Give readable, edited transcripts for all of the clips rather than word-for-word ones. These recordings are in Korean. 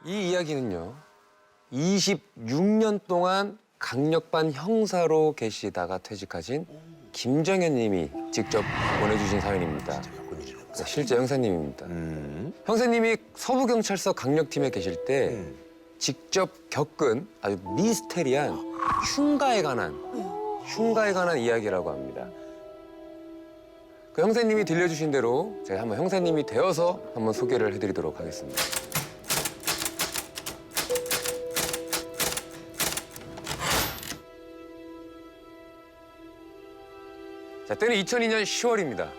이 이야기는요, 26년 동안 강력반 형사로 계시다가 퇴직하신 김정현 님이 직접 보내주신 사연입니다. 네, 실제 형사님입니다. 형사님이 서부경찰서 강력팀에 계실 때 직접 겪은 아주 미스테리한 흉가에 관한 이야기라고 합니다. 그 형사님이 들려주신 대로 제가 한번 형사님이 되어서 한번 소개를 해드리도록 하겠습니다. 자, 때는 2002년 10월입니다.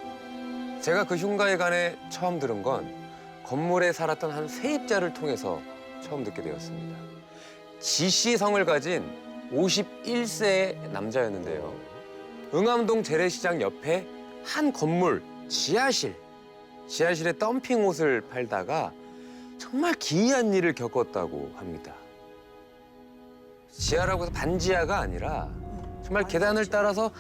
제가 그 흉가에 관해 처음 들은 건 건물에 살았던 한 세입자를 통해서 처음 듣게 되었습니다. 지씨 성을 가진 51세의 남자였는데요. 응암동 재래시장 옆에 한 건물 지하실에 덤핑 옷을 팔다가 정말 기이한 일을 겪었다고 합니다. 지하라고 해서 반지하가 아니라 정말 계단을 따라서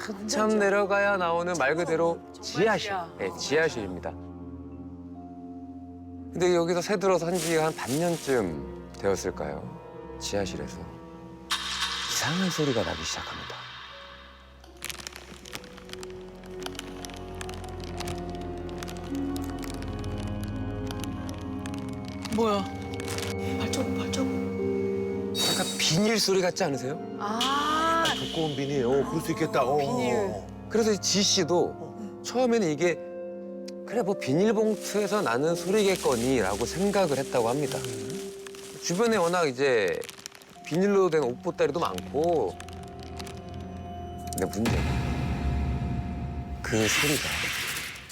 한참 내려가야 나오는 말 그대로 지하실. 네, 지하실입니다. 근데 여기서 새들어서 한 지가 한 반년쯤 되었을까요? 지하실에서 이상한 소리가 나기 시작합니다. 뭐야? 발자국. 약간 비닐 소리 같지 않으세요? 두꺼운 비닐. 그럴 수 있겠다. 비닐. 그래서 지 씨도 처음에는 이게 그래 뭐 비닐봉투에서 나는 소리겠거니라고 생각을 했다고 합니다. 주변에 워낙 이제 비닐로 된 옷보따리도 많고 근데 문제는 그 소리가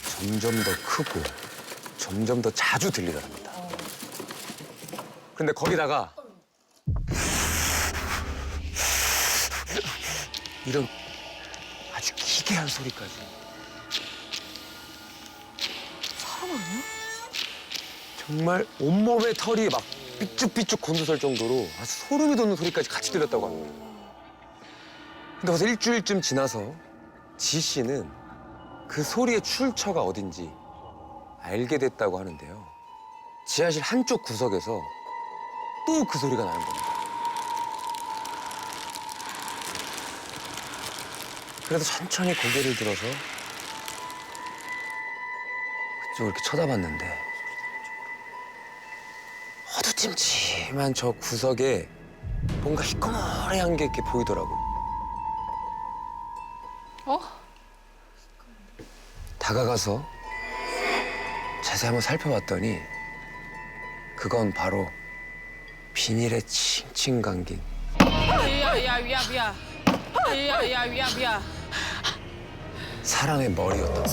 점점 더 크고 점점 더 자주 들리더랍니다. 근데 거기다가 이런 아주 기괴한 소리까지. 사람 아니야? 정말 온몸에 털이 막 삐쭉삐쭉 곤두설 정도로 아주 소름이 돋는 소리까지 같이 들렸다고 합니다. 근데 벌써 일주일쯤 지나서 지 씨는 그 소리의 출처가 어딘지 알게 됐다고 하는데요. 지하실 한쪽 구석에서 또 그 소리가 나는 겁니다. 그래서 천천히 고개를 들어서 그쪽을 이렇게 쳐다봤는데 어두침침한 저 구석에 뭔가 희꺼머리한 게 이렇게 보이더라고요. 다가가서 자세히 한번 살펴봤더니 그건 바로 비닐에 칭칭 감긴 야. 사람의 머리였다.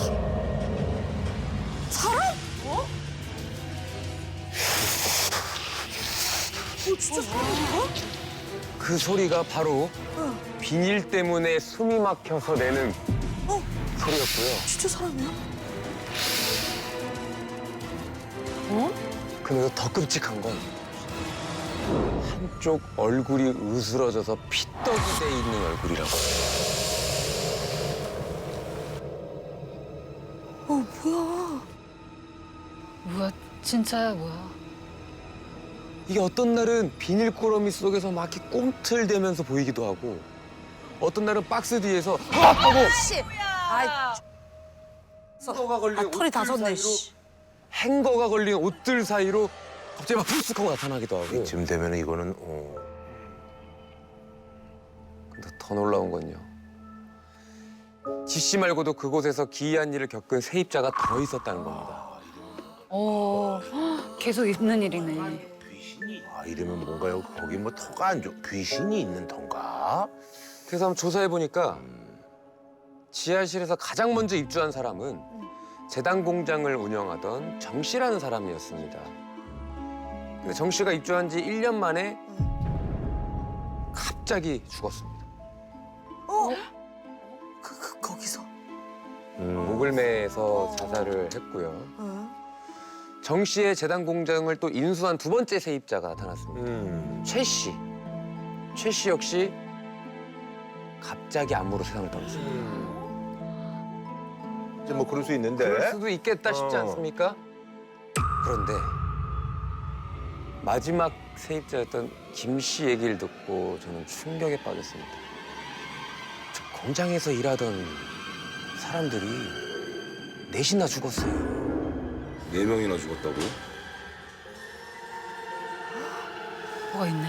사람? 진짜 사람인가? 그 소리가 바로 비닐 때문에 숨이 막혀서 내는 소리였고요. 진짜 사람이야? 근데 더 끔찍한 건 한쪽 얼굴이 으스러져서 피떡이 돼 있는 얼굴이라고. 뭐야? 뭐야, 진짜야, 뭐야. 이게 어떤 날은 비닐 꾸러미 속에서 막 이렇게 꿈틀대면서 보이기도 하고 어떤 날은 박스 뒤에서 하고 씨! 아이, 행거가 걸린 털이 다 옷들 섰네, 사이로 씨. 행거가 걸린 옷들 사이로 갑자기 막 푸쓱 하고 나타나기도 하고. 이쯤 되면 이거는 근데 더 놀라운 건요. 지 씨 말고도 그곳에서 기이한 일을 겪은 세입자가 더 있었다는 겁니다. 계속 있는 일이네. 이러면 뭔가요? 거기 뭐 터가 안 좋. 귀신이 있는 턴가? 그래서 한번 조사해 보니까 지하실에서 가장 먼저 입주한 사람은 재단 공장을 운영하던 정 씨라는 사람이었습니다. 근데 정 씨가 입주한 지 1년 만에 갑자기 죽었습니다. 거기서? 목을 매서 자살을 했고요. 정 씨의 재단 공장을 또 인수한 두 번째 세입자가 나타났습니다. 최 씨. 최 씨 역시 갑자기 암으로 세상을 떠났습니다. 이제 뭐 그럴 수 있는데. 그럴 수도 있겠다 싶지 어. 않습니까? 그런데 마지막 세입자였던 김 씨 얘기를 듣고 저는 충격에 빠졌습니다. 저 공장에서 일하던 사람들이 넷이나 죽었어요. 4명이나 죽었다고요? 뭐가 있네.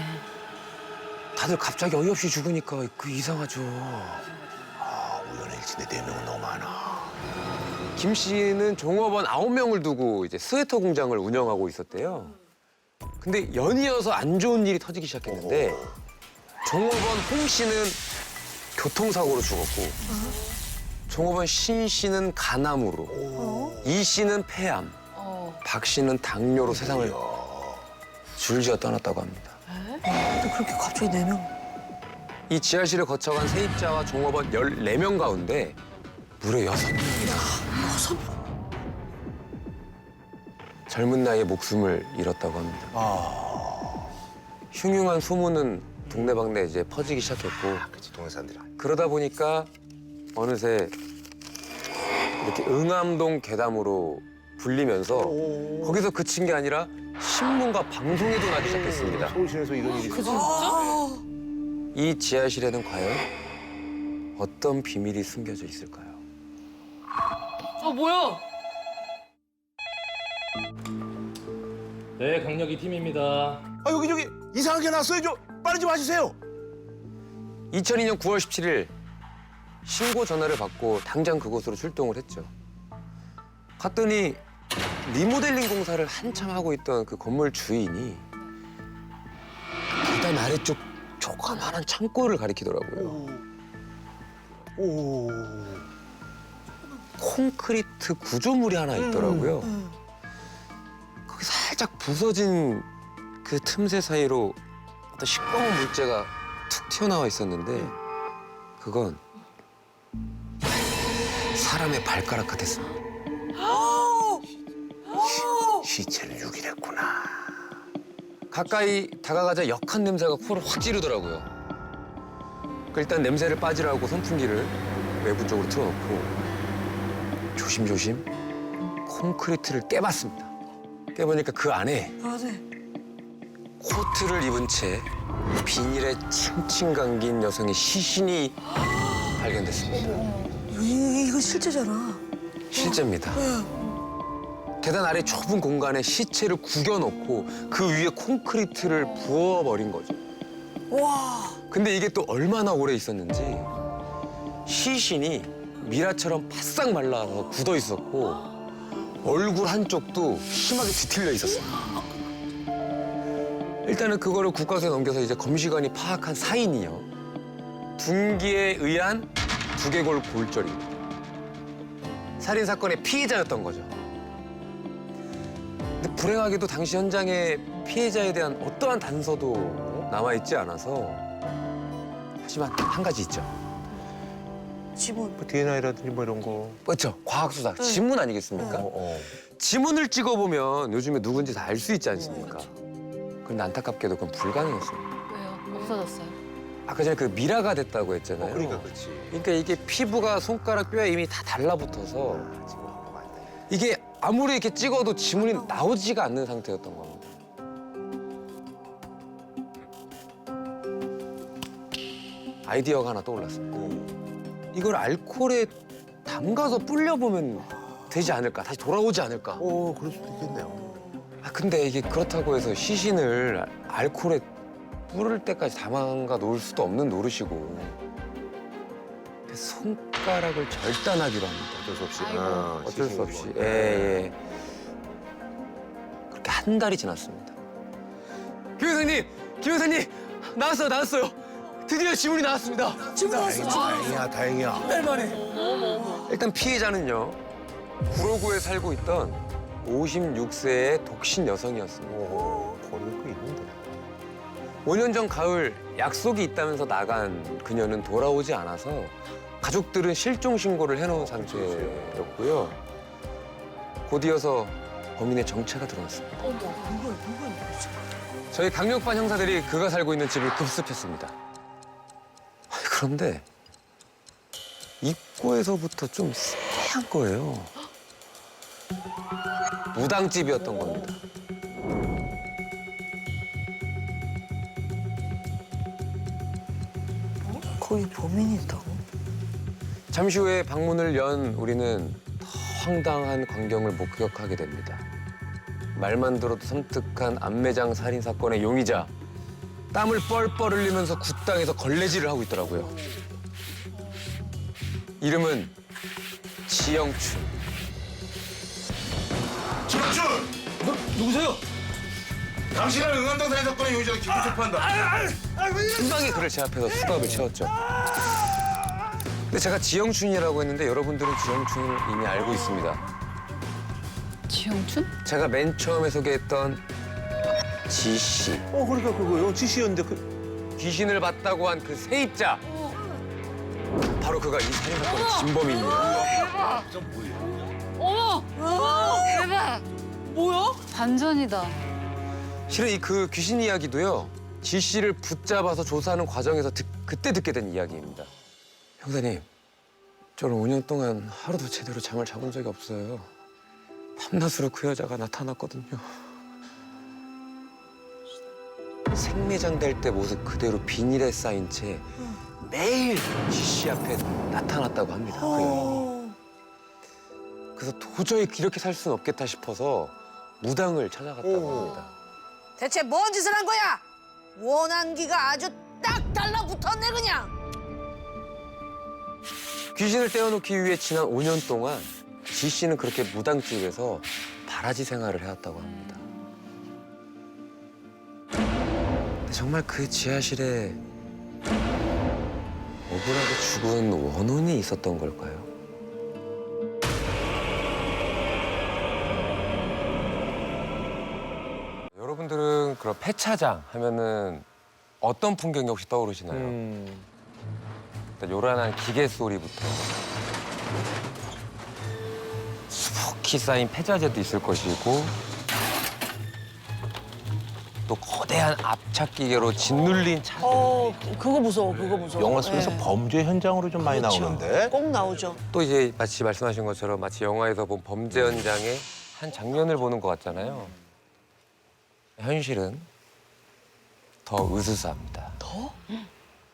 다들 갑자기 어이없이 죽으니까 그 이상하죠. 우연일치인데 4명은 너무 많아. 김 씨는 종업원 9명을 두고 이제 스웨터 공장을 운영하고 있었대요. 근데 연이어서 안 좋은 일이 터지기 시작했는데 종업원 홍 씨는 교통사고로 죽었고 종업원 신 씨는 간암으로 이 씨는 폐암, 박 씨는 당뇨로 세상을 줄지어 떠났다고 합니다. 근데 그렇게 갑자기 4명. 이 지하실을 거쳐간 세입자와 종업원 14명 가운데 무려 6명이나 젊은 나이에 목숨을 잃었다고 합니다. 흉흉한 소문은 동네방네 이제 퍼지기 시작했고 그치, 동네 사람들이. 그러다 보니까 어느새 이렇게 응암동 괴담으로 불리면서 거기서 그친 게 아니라 신문과 방송에도 나기 시작했습니다. 서울 시내에서 이런 일이 있었어. 이 지하실에는 과연 어떤 비밀이 숨겨져 있을까요? 뭐야? 네, 강력이 팀입니다. 아, 여기 이상한 게 났어요. 빨리 좀 와주세요. 2002년 9월 17일 신고 전화를 받고 당장 그곳으로 출동을 했죠. 갔더니 리모델링 공사를 한참 하고 있던 그 건물 주인이 계단 아래쪽 조그마한 창고를 가리키더라고요. 오. 콘크리트 구조물이 하나 있더라고요. 거기 살짝 부서진 그 틈새 사이로 어떤 시꺼먼 물체가 툭 튀어나와 있었는데 그건 사람의 발가락 같았습니다. 시체를 유기했구나. 가까이 다가가자 역한 냄새가 코를 확 찌르더라고요. 일단 냄새를 빠지라고 선풍기를 외부 쪽으로 틀어놓고 조심조심 콘크리트를 깨봤습니다. 깨보니까 그 안에 코트를 입은 채 비닐에 칭칭 감긴 여성의 시신이 발견됐습니다. 이거 실제잖아. 실제입니다. 계단 아래 좁은 공간에 시체를 구겨놓고 그 위에 콘크리트를 부어버린 거죠. 와. 근데 이게 또 얼마나 오래 있었는지 시신이 미라처럼 바싹 말라서 굳어 있었고 얼굴 한쪽도 심하게 뒤틀려 있었어요. 일단은 그거를 국과수에 넘겨서 이제 검시관이 파악한 사인이요. 둔기에 의한 두개골 골절입니다. 살인 사건의 피해자였던 거죠. 근데 불행하게도 당시 현장에 피해자에 대한 어떠한 단서도 남아있지 않아서 하지만 한 가지 있죠. 지문. 뭐 DNA라든지 뭐 이런 거. 그렇죠. 과학수사, 지문 아니겠습니까? 지문을 찍어보면 요즘에 누군지 다 알 수 있지 않습니까? 그런데 안타깝게도 그건 불가능했습니다. 왜요? 없어졌어요? 아까 전에 그 미라가 됐다고 했잖아요. 그러니까 그렇지. 그러니까 이게 피부가 손가락 뼈에 이미 다 달라붙어서 지금 한거 맞네. 이게 아무리 이렇게 찍어도 지문이 나오지가 않는 상태였던 겁니다. 아이디어가 하나 떠올랐습니다. 이걸 알코올에 담가서 불려보면 되지 않을까? 다시 돌아오지 않을까? 그럴 수도 있겠네요. 근데 이게 그렇다고 해서 시신을 알코올에 뿌릴 때까지 담가 놓을 수도 없는 노릇이고 손가락을 절단하기로 합니다. 어쩔 수 없이. 아이고. 어쩔 수 없이. 예. 그렇게 한 달이 지났습니다. 김 여사님! 김 여사님! 나왔어요! 드디어 지문이 나왔습니다. 지문 나왔어. 다행이야. 일단 피해자는요. 구로구에 살고 있던 56세의 독신 여성이었습니다. 거리가 꽤 있는데. 5년 전 가을 약속이 있다면서 나간 그녀는 돌아오지 않아서 가족들은 실종 신고를 해놓은 상태였고요. 곧 이어서 범인의 정체가 드러났습니다. 저희 강력반 형사들이 그가 살고 있는 집을 급습했습니다. 그런데 입구에서부터 좀 쎄한 거예요. 무당집이었던 겁니다. 거기 범인이 있다고? 잠시 후에 방문을 연 우리는 더 황당한 광경을 목격하게 됩니다. 말만 들어도 섬뜩한 암매장 살인 사건의 용의자. 땀을 뻘뻘 흘리면서 굿당에서 걸레질을 하고 있더라고요. 이름은 지영춘. 지영춘! 누구세요? 당신은 응암동 살인 사건의 용의자로 기분 체포한다. 금방에 그를 제 앞에서 수갑을 채웠죠. 근데 제가 지영춘이라고 했는데 여러분들은 지영춘을 이미 알고 있습니다. 지영춘? 제가 맨 처음에 소개했던 지씨. 그러니까 그거요. 지시였는데 그 귀신을 봤다고 한 그 세입자. 바로 그가 이 살인 사건의 진범입니다. 어머! 대박! 뭐야? 반전이다. 실은 이 그 귀신 이야기도요. 지씨를 붙잡아서 조사하는 과정에서 그때 듣게 된 이야기입니다. 형사님, 저는 5년 동안 하루도 제대로 잠을 자본 적이 없어요. 밤낮으로 그 여자가 나타났거든요. 생매장 될 때 모습 그대로 비닐에 쌓인 채 매일 지씨 앞에 나타났다고 합니다. 그 여인이. 그래서 도저히 이렇게 살 수는 없겠다 싶어서 무당을 찾아갔다고 합니다. 대체 뭔 짓을 한 거야? 원한기가 아주 딱 달라붙었네 그냥. 귀신을 떼어놓기 위해 지난 5년 동안 지 씨는 그렇게 무당집에서 바라지 생활을 해왔다고 합니다. 근데 정말 그 지하실에 억울하게 죽은 원혼이 있었던 걸까요? 여러분들은 그런 폐차장 하면은 어떤 풍경이 혹시 떠오르시나요? 일단 요란한 기계 소리부터 수북히 쌓인 폐자재도 있을 것이고 또 거대한 압착 기계로 짓눌린 차들. 그거 무서워, 그거 무서워. 영화 속에서 네. 범죄 현장으로 좀 많이 그렇죠. 나오는데. 꼭 나오죠. 또 이제 마치 말씀하신 것처럼 마치 영화에서 본 범죄 현장의 한 장면을 보는 것 같잖아요. 현실은 더 으스스합니다. 더?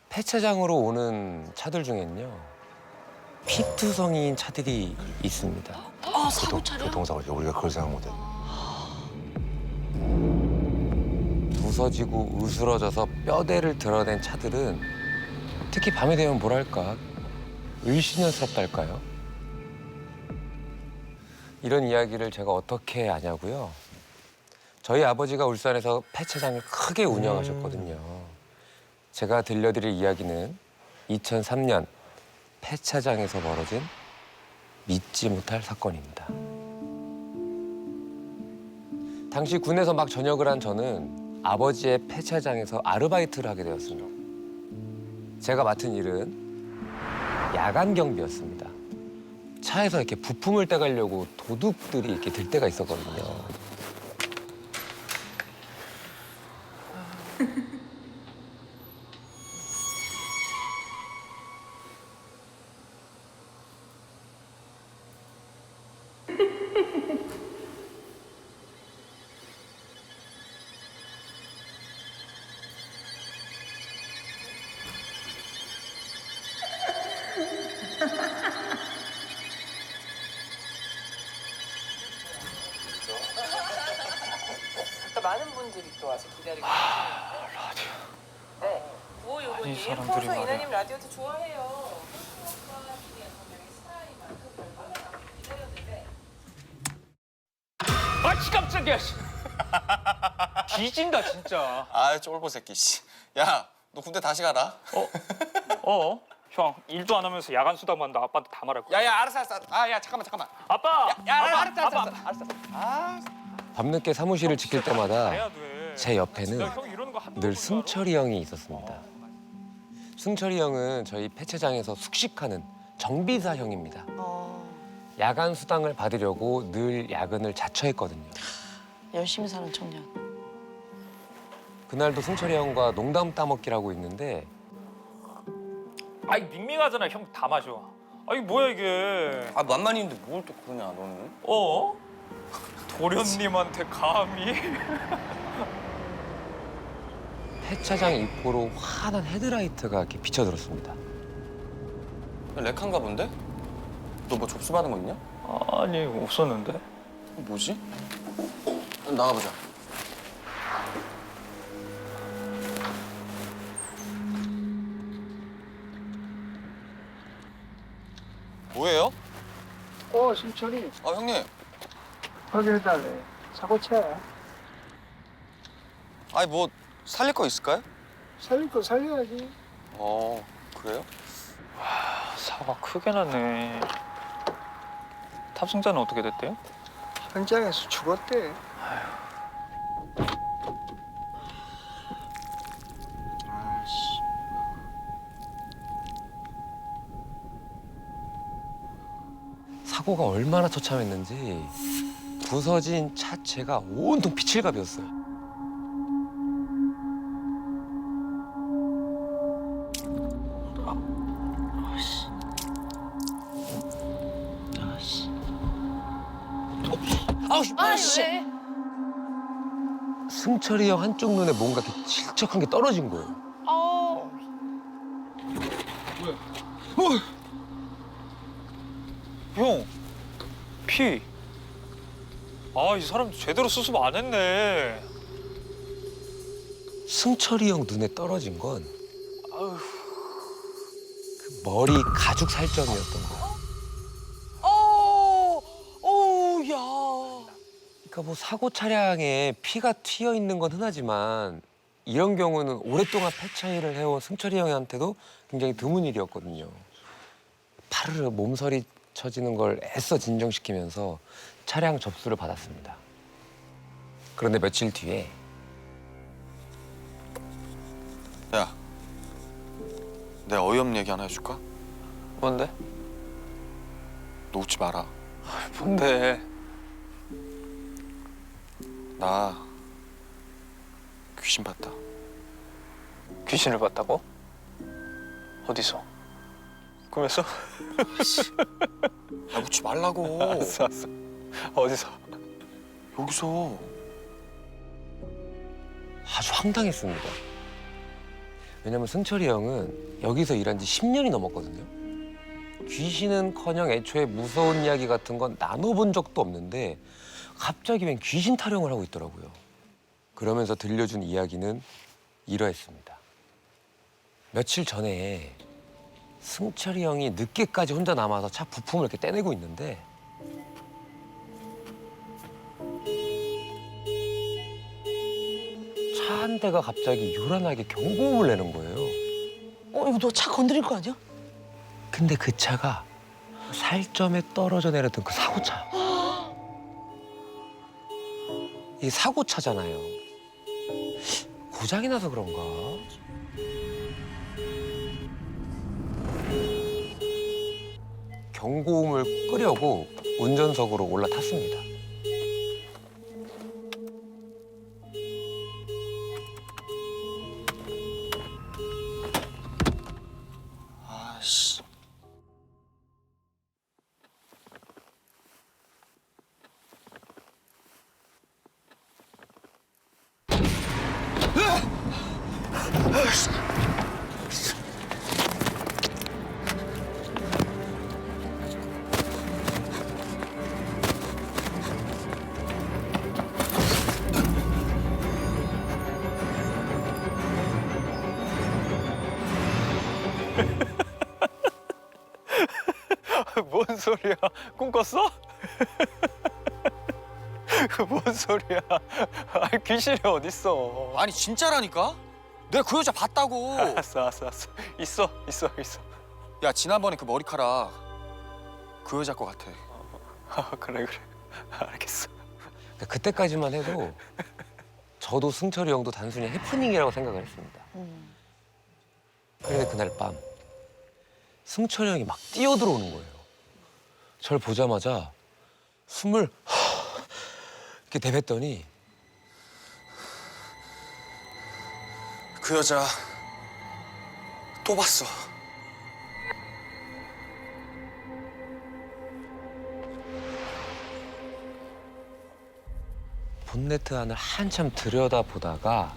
폐차장으로 오는 차들 중엔요. 피투성이인 차들이 있습니다. 사고 차려? 교통사고 우리가 그걸 생각 못해. 부서지고 으스러져서 뼈대를 드러낸 차들은 특히 밤이 되면 뭐랄까 을씨년스럽달까요? 이런 이야기를 제가 어떻게 아냐고요? 저희 아버지가 울산에서 폐차장을 크게 운영하셨거든요. 제가 들려드릴 이야기는 2003년 폐차장에서 벌어진 믿지 못할 사건입니다. 당시 군에서 막 전역을 한 저는 아버지의 폐차장에서 아르바이트를 하게 되었습니다. 제가 맡은 일은 야간 경비였습니다. 차에서 이렇게 부품을 떼가려고 도둑들이 이렇게 들 때가 있었거든요. 많은 분들이 또 와서 기다리고 계시는데. 라디오. 네. 뭐 요거니? 사람들이 평소 말이야. 이나님 라디오도 좋아해요. 아, 씨 깜짝이야. 씨. 뒤진다 진짜. 아, 쫄보 새끼. 씨. 야, 너 군대 다시 가라. 형 일도 안 하면서 야간 수당만 나 아빠한테 다 말할 거야. 야, 알았어. 아, 야, 잠깐만. 아빠. 알았어. 밤늦게 사무실을 지킬 때마다 해야 돼. 제 옆에는 나 형 이러는 거 한두 늘 번도 승철이 형이 있었습니다. 승철이 형은 저희 폐차장에서 숙식하는 정비사 형입니다. 야간 수당을 받으려고 늘 야근을 자처했거든요. 열심히 사는 청년. 그날도 승철이 형과 농담 따먹기를 하고 있는데 아이 밍밍하잖아. 형 다 마셔. 아이 뭐야 이게. 아, 만만인데 뭘 또 그러냐, 너는? 도련님한테 감히. 폐차장 입구로 환한 헤드라이트가 이렇게 비쳐들었습니다. 렉한가 본데? 너 뭐 접수 받은 거 있냐? 아니 없었는데. 뭐지? 나가보자. 뭐예요? 승철이 아 형님. 확인해달래. 사고차야. 아니 뭐 살릴 거 있을까요? 살릴 거 살려야지. 그래요? 사고가 크게 났네. 탑승자는 어떻게 됐대요? 현장에서 죽었대. 사고가 얼마나 처참했는지 부서진 차체가 온통 피칠갑이었어요. 왜? 승철이 형 한쪽 눈에 뭔가 이렇게 질척한 게 떨어진 거예요. 형, 피. 아, 이 사람 제대로 수습 안 했네. 승철이 형 눈에 떨어진 건 그 머리 가죽 살점이었던 거예요. 그러니까 뭐 사고 차량에 피가 튀어 있는 건 흔하지만 이런 경우는 오랫동안 폐차일을 해온 승철이 형한테도 굉장히 드문 일이었거든요. 파르르 몸서리 쳐지는 걸 애써 진정시키면서 차량 접수를 받았습니다. 그런데 며칠 뒤에 야, 내 어이없는 얘기 하나 해줄까? 뭔데? 너 웃지 마라. 뭔데? 나 귀신 봤다. 귀신을 봤다고? 어디서? 꿈에서? 야, 웃지 말라고. 알았어. 어디서? 여기서. 아주 황당했습니다. 왜냐면 승철이 형은 여기서 일한 지 10년이 넘었거든요. 귀신은커녕 애초에 무서운 이야기 같은 건 나눠본 적도 없는데 갑자기 웬 귀신 타령을 하고 있더라고요. 그러면서 들려준 이야기는 이러했습니다. 며칠 전에 승철이 형이 늦게까지 혼자 남아서 차 부품을 이렇게 떼내고 있는데 차 한 대가 갑자기 요란하게 경고음을 내는 거예요. 이거 너 차 건드릴 거 아니야? 근데 그 차가 살점에 떨어져 내렸던 그 사고차. 이게 사고차잖아요. 고장이 나서 그런가? 경고음을 끄려고 운전석으로 올라탔습니다. 아씨. 뭔 소리야? 꿈 꿨어? 뭔 소리야? 아니, 귀신이 어딨어? 아니 진짜라니까? 내가 그 여자 봤다고. 알았어. 있어. 야, 지난번에 그 머리카락 그 여자 거 같아. 그래. 알겠어. 그때까지만 해도 저도 승철이 형도 단순히 해프닝이라고 생각을 했습니다. 그런데 그날 밤 승철이 형이 막 뛰어들어오는 거예요. 절 보자마자 숨을 이렇게 내뱉더니 그 여자 또 봤어. 본네트 안을 한참 들여다보다가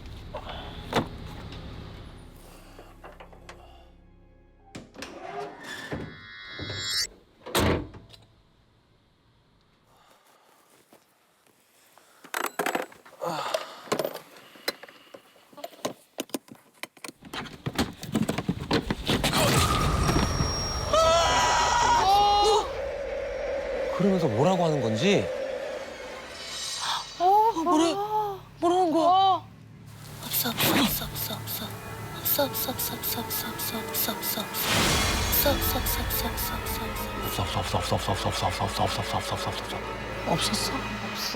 그러면서 뭐라고 하는 건지 뭐라는 거야?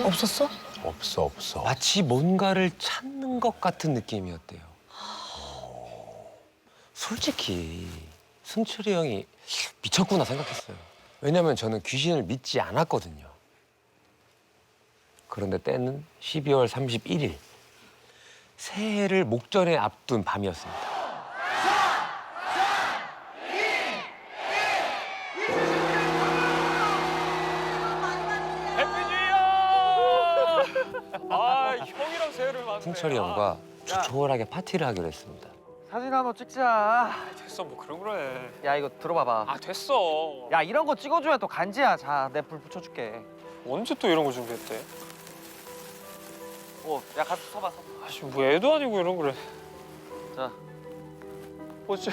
없었어? 없어. 마치 뭔가를 찾는 것 같은 느낌이었대요. 솔직히 승철이 형이 미쳤구나 생각했어요. 왜냐면 저는 귀신을 믿지 않았거든요. 그런데 때는 12월 31일. 새해를 목전에 앞둔 밤이었습니다. 해피 뉴 이어! 아, 형이랑 새해를 맞네. 승철이 형과 조촐하게 파티를 하기로 했습니다. 사진 한번 찍자. 됐어, 뭐 그런 거래. 야 이거 들어봐봐. 아, 됐어. 야 이런 거 찍어줘야 또 간지야. 자, 내 불 붙여줄게. 언제 또 이런 거 준비했대? 야 가서 서봐. 아씨, 뭐 애도 아니고 이런 거래. 자, 뭐지?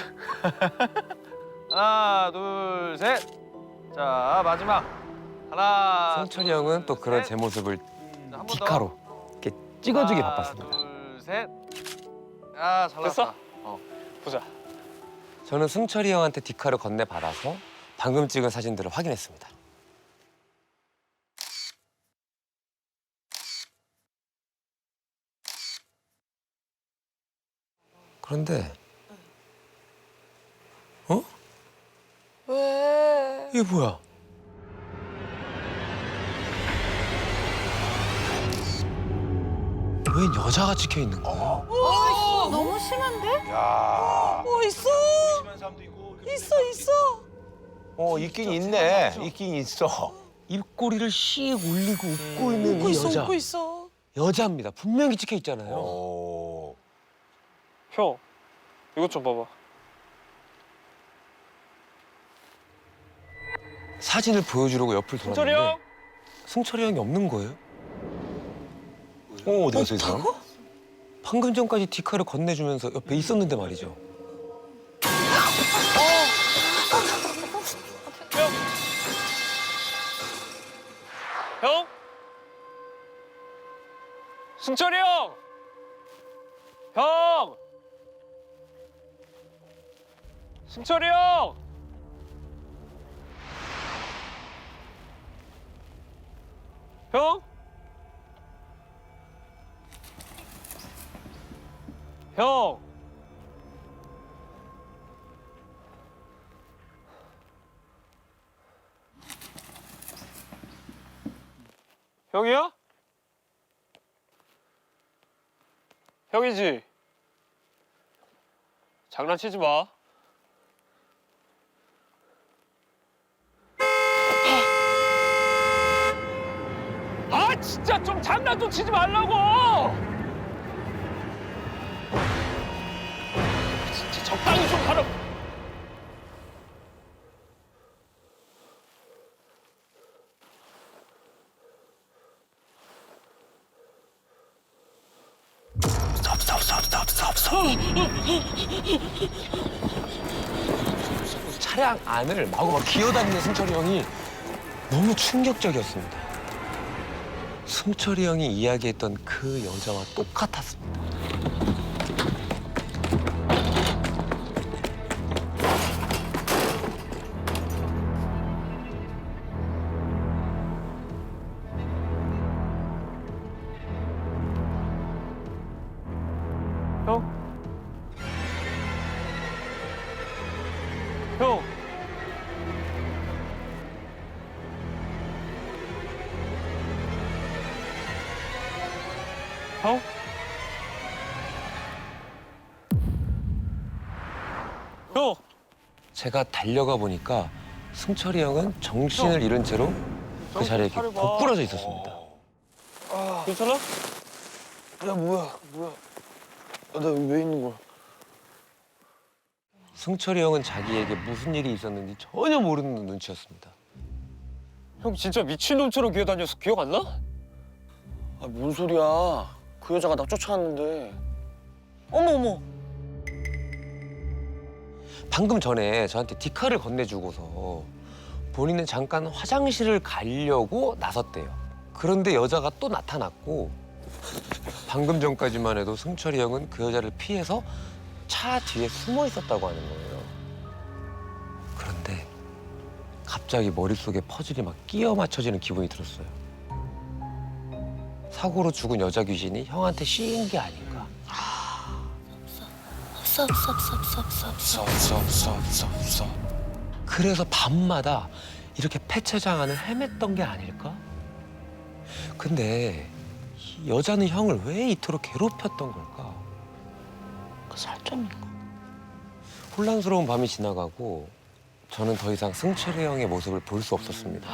하나, 둘, 셋. 자, 마지막. 하나. 승철이 형은 또 그런 셋. 제 모습을 자, 한번 더. 디카로 이렇게 찍어주기 하나, 바빴습니다. 둘, 셋. 아, 잘 됐어? 나왔다. 보자. 저는 승철이 형한테 디카를 건네받아서 방금 찍은 사진들을 확인했습니다. 그런데 왜? 이게 뭐야? 웬 여자가 찍혀 있는 거야? 너무 심한데? 야. 있어. 있어. 있긴 있네. 있긴 있어. 입꼬리를 씩 올리고 웃고 있는 이 여자. 웃고 있어. 여자입니다. 분명히 찍혀 있잖아요. 형, 이것 좀 봐봐. 사진을 보여주려고 옆을 승철이 돌았는데 형? 승철이 형이 없는 거예요. 어디 갔어 이 사람? 방금 전까지 디카를 건네주면서 옆에 있었는데 말이죠. 형? 승철이 형! 형! 승철이 형! 형? 형! 형이야? 형이지? 장난치지 마. 아, 진짜 좀 장난 좀 치지 말라고! 진짜 적당히 좀 하라고. 차량 안을 마구 막 기어다니는 승철이 형이 너무 충격적이었습니다. 승철이 형이 이야기했던 그 여자와 똑같았습니다. 형? 형! 형? 형! 제가 달려가 보니까 승철이 형은 정신을 잃은 채로 그 자리에 이렇게 차려봐. 고꾸라져 있었습니다. 괜찮아? 야 뭐야? 나 여기 왜 있는 거야? 승철이 형은 자기에게 무슨 일이 있었는지 전혀 모르는 눈치였습니다. 형 진짜 미친놈처럼 기어다녀서 기억 안 나? 아 뭔 소리야? 그 여자가 나 쫓아왔는데. 어머. 방금 전에 저한테 디카를 건네주고서 본인은 잠깐 화장실을 가려고 나섰대요. 그런데 여자가 또 나타났고 방금 전까지만 해도 승철이 형은 그 여자를 피해서 차 뒤에 숨어 있었다고 하는 거예요. 그런데 갑자기 머릿속에 퍼즐이 막 끼어 맞춰지는 기분이 들었어요. 사고로 죽은 여자 귀신이 형한테 씌인 게 아닌가. 섭섭섭섭섭섭섭. 그래서 밤마다 이렇게 폐차장 안을 헤맸던 게 아닐까? 근데 이 여자는 형을 왜 이토록 괴롭혔던 걸까? 그 살점인가? 혼란스러운 밤이 지나가고 저는 더 이상 승철이 형의 모습을 볼 수 없었습니다.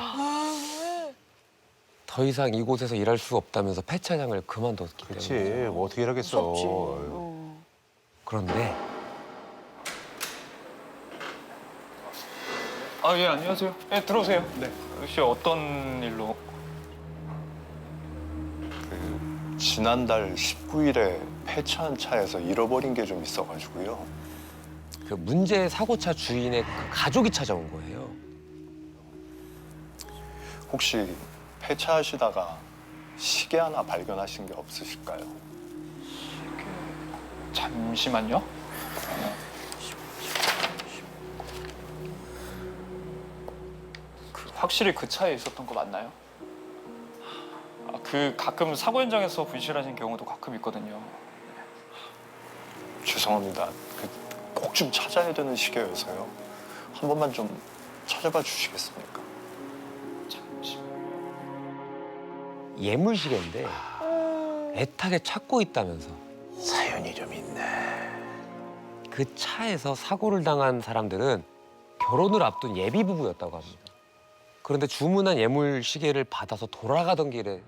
더 이상 이곳에서 일할 수 없다면서 폐차장을 그만뒀기 그렇지. 때문에. 뭐 어떻게 일하겠어. 그런데 아, 예, 안녕하세요. 예, 들어오세요. 네. 혹시 어떤 일로? 지난달 19일에 폐차한 차에서 잃어버린 게 좀 있어가지고요. 그 문제 사고차 주인의 그 가족이 찾아온 거예요. 혹시 폐차하시다가 시계 하나 발견하신 게 없으실까요? 잠시만요. 확실히 그 차에 있었던 거 맞나요? 아, 그 가끔 사고 현장에서 분실하신 경우도 가끔 있거든요. 죄송합니다. 꼭 좀 찾아야 되는 시계여서요. 한 번만 좀 찾아봐 주시겠습니까? 예물시계인데 애타게 찾고 있다면서. 사연이 좀 있네. 그 차에서 사고를 당한 사람들은 결혼을 앞둔 예비 부부였다고 합니다. 그런데 주문한 예물 시계를 받아서 돌아가던 길에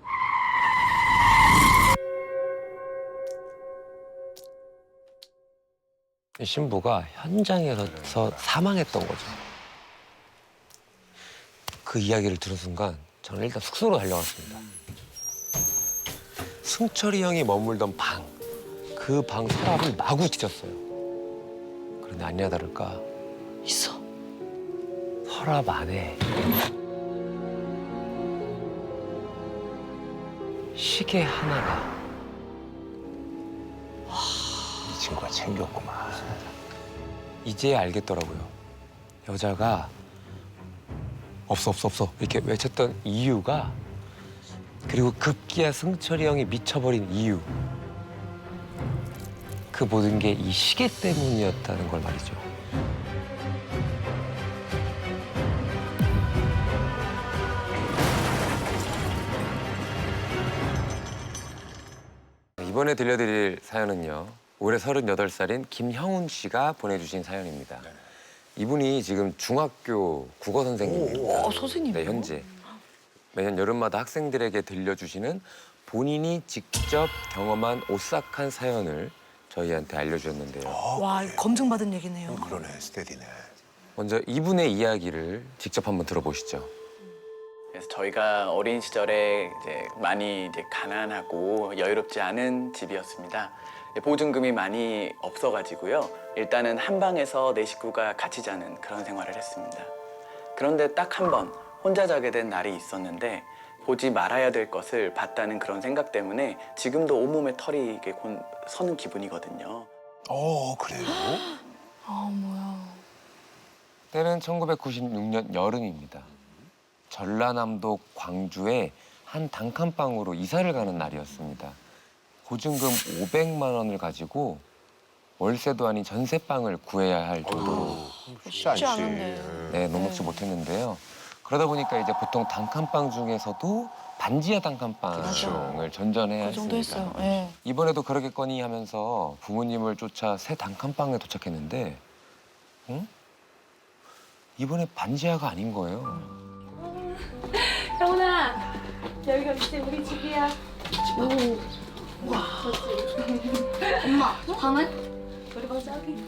신부가 현장에서 사망했던 거죠. 그 이야기를 들은 순간 저는 일단 숙소로 달려갔습니다. 승철이 형이 머물던 방, 그 방 서랍을 마구 뒤졌어요. 그런데 아니나 다를까 있어. 서랍 안에 시계 하나가. 이 친구가 챙겼구만. 이제야 알겠더라고요. 여자가 없어 이렇게 외쳤던 이유가, 그리고 급기야 승철이 형이 미쳐버린 이유, 그 모든 게 이 시계 때문이었다는 걸 말이죠. 이번에 들려드릴 사연은요, 올해 38살인 김형훈 씨가 보내주신 사연입니다. 이분이 지금 중학교 국어 선생님입니다. 선생님. 네, 현재. 매년 여름마다 학생들에게 들려주시는 본인이 직접 경험한 오싹한 사연을 저희한테 알려주셨는데요. 와, 이거 검증받은 얘기네요. 그러네, 스테디네. 먼저 이분의 이야기를 직접 한번 들어보시죠. 그래서 저희가 어린 시절에 이제 많이 이제 가난하고 여유롭지 않은 집이었습니다. 보증금이 많이 없어가지고요. 일단은 한 방에서 네 식구가 같이 자는 그런 생활을 했습니다. 그런데 딱 한 번 혼자 자게 된 날이 있었는데 보지 말아야 될 것을 봤다는 그런 생각 때문에 지금도 온몸에 털이 이렇게 서는 기분이거든요. 그래요? 때는 1996년 여름입니다. 전라남도 광주의 한 단칸방으로 이사를 가는 날이었습니다. 보증금 500만 원을 가지고 월세도 아닌 전세방을 구해야 할 정도로 쉽지 않지. 네, 녹록지 못했는데요. 그러다 보니까 이제 보통 단칸방 중에서도 반지하 단칸방을 전전해야 그 정도 했으니까. 했어요. 예. 이번에도 그러겠거니 하면서 부모님을 쫓아 새 단칸방에 도착했는데, 응? 이번에 반지하가 아닌 거예요. 형아, 여기가 이제 우리 집이야. 엄마, 방은? 우리 방 저기.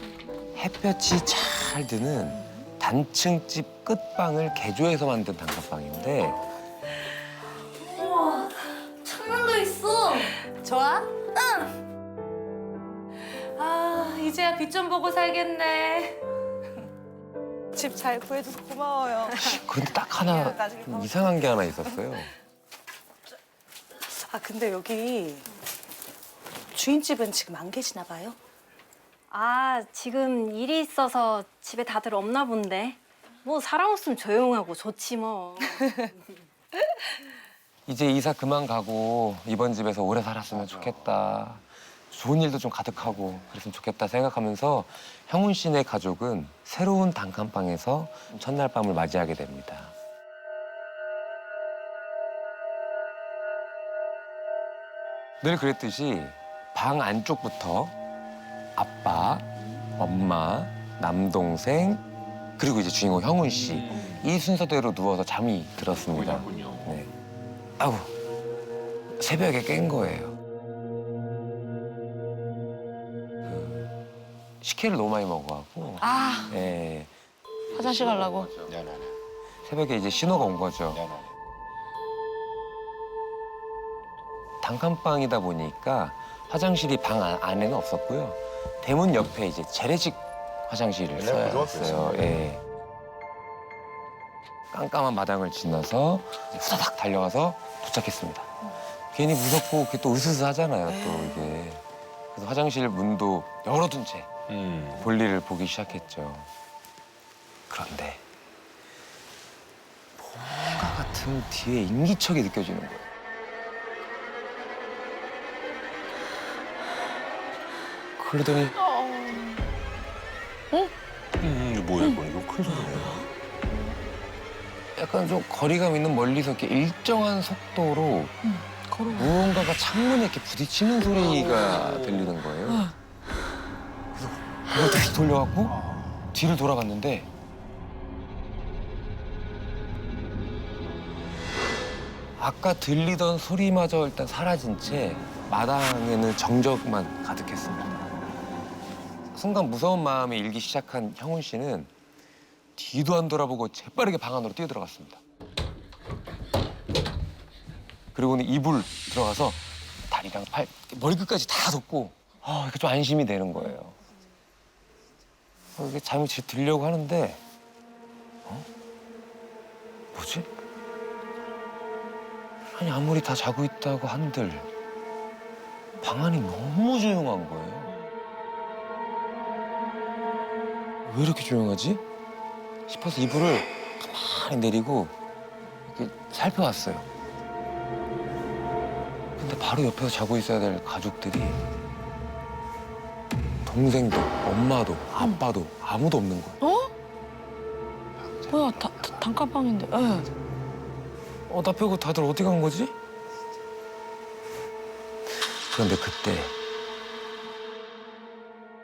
햇볕이 잘 드는 단층집 끝방을 개조해서 만든 단칸방인데, 우와, 창문도 있어. 좋아? 아, 이제야 빛 좀 보고 살겠네. 집 잘 구해줘서 고마워요. 그런데 딱 하나 좀 이상한 게 하나 있었어요. 아 근데 여기 주인집은 지금 안 계시나 봐요? 아, 지금 일이 있어서 집에 다들 없나 본데. 뭐 사람 없으면 조용하고 좋지 뭐. 이제 이사 그만 가고 이번 집에서 오래 살았으면 좋겠다. 좋은 일도 좀 가득하고 그랬으면 좋겠다 생각하면서 형훈 씨네 가족은 새로운 단칸방에서 첫날 밤을 맞이하게 됩니다. 늘 그랬듯이 방 안쪽부터 아빠, 엄마, 남동생 그리고 이제 주인공 형훈 씨 이 순서대로 누워서 잠이 들었습니다. 네. 아우 새벽에 깬 거예요. 식혜를 너무 많이 먹어갖고. 아 예. 화장실 가려고. 새벽에 이제 신호가 온 거죠. 단칸방이다 보니까 화장실이 방 안에는 없었고요. 대문 옆에 이제 재래식 화장실을 써였어요. 예. 깜깜한 마당을 지나서 이제 후다닥 달려가서 도착했습니다. 괜히 무섭고 그게 또 으스스하잖아요. 또 이게. 그래서 화장실 문도 열어둔 채 볼일을 보기 시작했죠. 그런데 뭔가 같은 뒤에 인기척이 느껴지는 거예요. 그러더니 이거 뭐야 이거 큰 소리네. 약간 좀 거리감 있는 멀리서 이렇게 일정한 속도로 무언가가 창문에 이렇게 부딪히는 소리가 들리는 거예요. 그래서 그걸 다시 돌려갖고 뒤를 돌아봤는데 아까 들리던 소리마저 일단 사라진 채 마당에는 정적만 가득했습니다. 순간 무서운 마음이 일기 시작한 형훈 씨는 뒤도 안 돌아보고 재빠르게 방 안으로 뛰어들어갔습니다. 그리고는 이불 들어가서 다리랑 팔, 머리끝까지 다 덮고 이렇게 좀 안심이 되는 거예요. 이게 잠이 들려고 하는데 뭐지? 아니 아무리 다 자고 있다고 한들 방 안이 너무 조용한 거예요. 왜 이렇게 조용하지? 싶어서 이불을 가만히 내리고 이렇게 살펴봤어요. 근데 바로 옆에서 자고 있어야 될 가족들이 동생도 엄마도 아빠도 아무도 없는 거예요. 뭐야 단칸방인데. 나 빼고 다들 어디 간 거지? 그런데 그때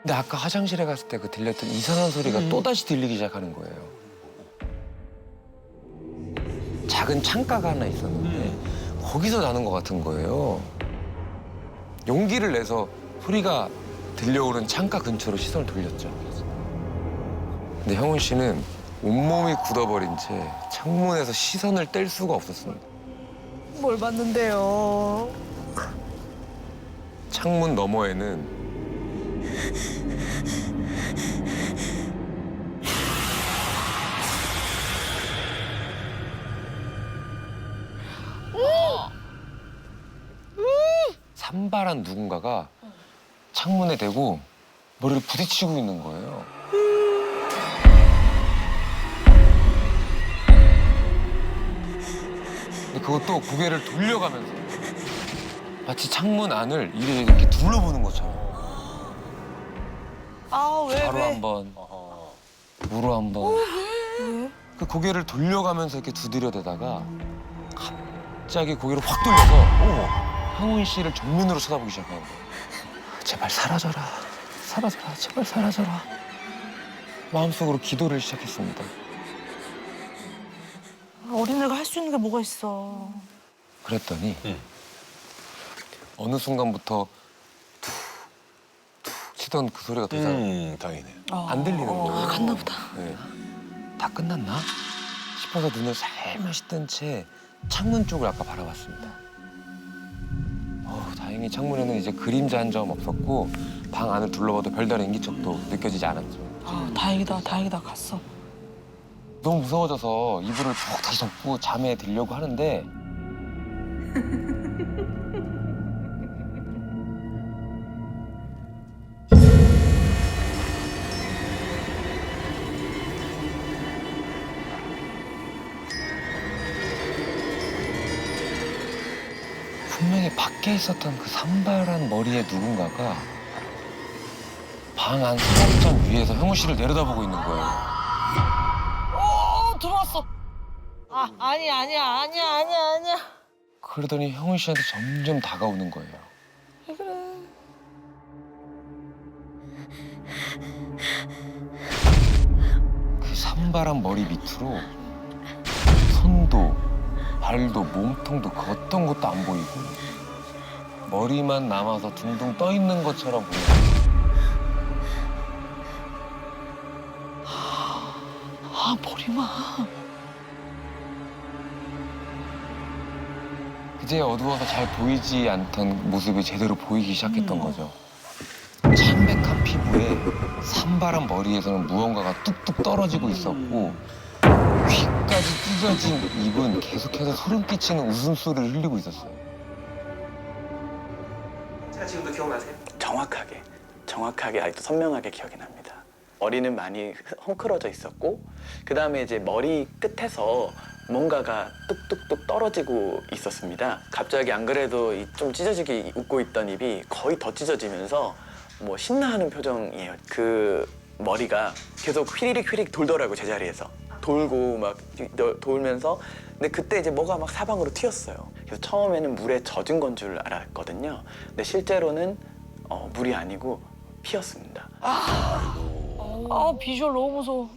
근데 아까 화장실에 갔을 때 그 들렸던 이상한 소리가 또다시 들리기 시작하는 거예요. 작은 창가가 하나 있었는데 거기서 나는 것 같은 거예요. 용기를 내서 소리가 들려오는 창가 근처로 시선을 돌렸죠. 근데 형훈 씨는 온몸이 굳어버린 채 창문에서 시선을 뗄 수가 없었습니다. 뭘 봤는데요? 창문 너머에는 산발한 누군가가 창문에 대고 머리를 부딪히고 있는 거예요. 근데 그것도 고개를 돌려가면서 마치 창문 안을 이렇게 둘러보는 것처럼. 바로 한 번, 무로 한 번. 그 고개를 돌려가면서 이렇게 두드려대다가 갑자기 고개를 확 돌려서 형훈 씨를 정면으로 쳐다보기 시작하는 거예요. 제발 사라져라, 사라져라, 제발 사라져라. 마음속으로 기도를 시작했습니다. 어린애가 할 수 있는 게 뭐가 있어. 그랬더니 어느 순간부터 툭툭 치던 그 소리가 더 이상 다행이네. 안 들리는 거예요. 갔나 보다. 네. 다 끝났나 싶어서 눈을 살며시 뜬 채 창문 쪽을 아까 바라봤습니다. 다행히 창문에는 이제 그림자 한 점 없었고 방 안을 둘러봐도 별다른 인기척도 느껴지지 않았죠. 다행이다 갔어. 너무 무서워져서 이불을 쭉 다시 덮고 잠에 들려고 하는데 분명히 밖에 있었던 그 산발한 머리의 누군가가 방 안 수납장 위에서 형우 씨를 내려다보고 있는 거예요. 들어왔어. 아니야. 그러더니 형우 씨한테 점점 다가오는 거예요. 왜 그래? 그 산발한 머리 밑으로 손도 발도 몸통도 그 어떤 것도 안 보이고 머리만 남아서 둥둥 떠 있는 것처럼 보여요. 머리만. 그제 어두워서 잘 보이지 않던 모습이 제대로 보이기 시작했던 거죠. 창백한 피부에 산발한 머리에서는 무언가가 뚝뚝 떨어지고 있었고 귀까지 찢어진 입은 계속해서 소름 끼치는 웃음소리를 흘리고 있었어요. 제가 지금도 기억나세요? 정확하게 아직도 선명하게 기억이 납니다. 머리는 많이 헝클어져 있었고 그 다음에 이제 머리 끝에서 뭔가가 뚝뚝뚝 떨어지고 있었습니다. 갑자기 안 그래도 좀 찢어지게 웃고 있던 입이 거의 더 찢어지면서 뭐 신나하는 표정이에요. 그 머리가 계속 휘리릭 돌더라고 제자리에서. 돌고 막 돌면서 근데 그때 이제 뭐가 막 사방으로 튀었어요. 그래서 처음에는 물에 젖은 건 줄 알았거든요. 근데 실제로는 물이 아니고 피였습니다. 비주얼 너무 무서워.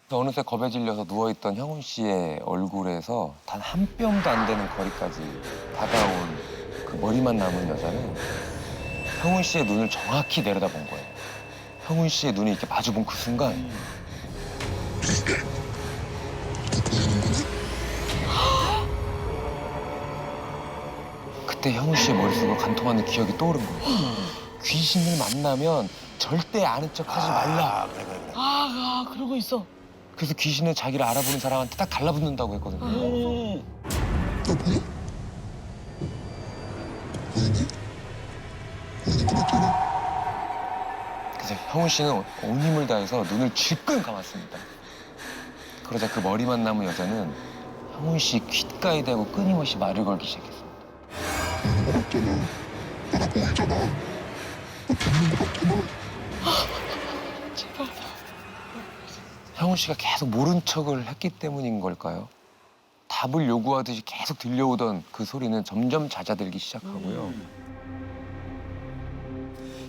어느새 겁에 질려서 누워있던 형훈 씨의 얼굴에서 단 한 뼘도 안 되는 거리까지 다가온 그 머리만 남은 여자는 형훈 씨의 눈을 정확히 내려다본 거예요. 형훈 씨의 눈이 이렇게 마주본 그 순간 그때 형훈 씨의 머릿속으로 관통하는 기억이 떠오른 거예요. 귀신을 만나면 절대 아는 척 하지 말라. 그러고 있어. 그래서 귀신은 자기를 알아보는 사람한테 딱 달라붙는다고 했거든요. 그래서 형훈 씨는 온 힘을 다해서 눈을 질끈 감았습니다. 그러자 그 머리만 남은 여자는 형훈 씨 귓가에 대고 끊임없이 말을 걸기 시작했습니다. 제발. 형훈 씨가 계속 모른 척을 했기 때문인 걸까요? 답을 요구하듯이 계속 들려오던 그 소리는 점점 잦아들기 시작하고요.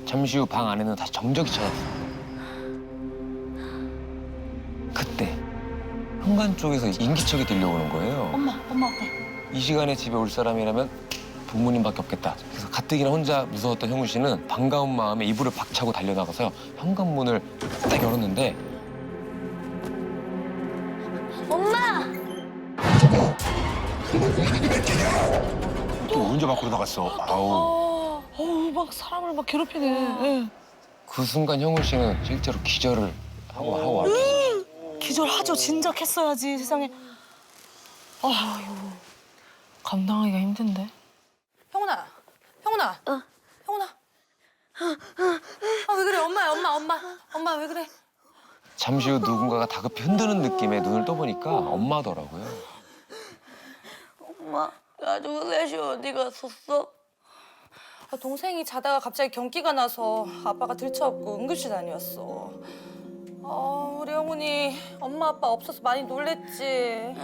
잠시 후 방 안에는 다시 정적이 찾았습니다. 그때 현관 쪽에서 인기척이 들려오는 거예요. 엄마. 이 시간에 집에 올 사람이라면 부모님밖에 없겠다. 그래서 가뜩이나 혼자 무서웠던 형훈 씨는 반가운 마음에 이불을 박차고 달려나가서 현관문을 딱 열었는데 엄마! 또 언제 밖으로 나갔어? 아우. 막 사람을 막 괴롭히네. 그 순간 형훈 씨는 실제로 기절을 하고 왔어요. 기절하죠. 진작했어야지 세상에. 감당하기가 힘든데. 형훈아. 왜 그래? 엄마 왜 그래? 잠시 후 누군가가 다급히 흔드는 느낌에 눈을 떠보니까 엄마더라고요. 엄마, 가족 셋이 어디 갔었어? 동생이 자다가 갑자기 경기가 나서 아빠가 들쳐갖고 응급실 다녀왔어. 우리 영훈이 엄마 아빠 없어서 많이 놀랬지.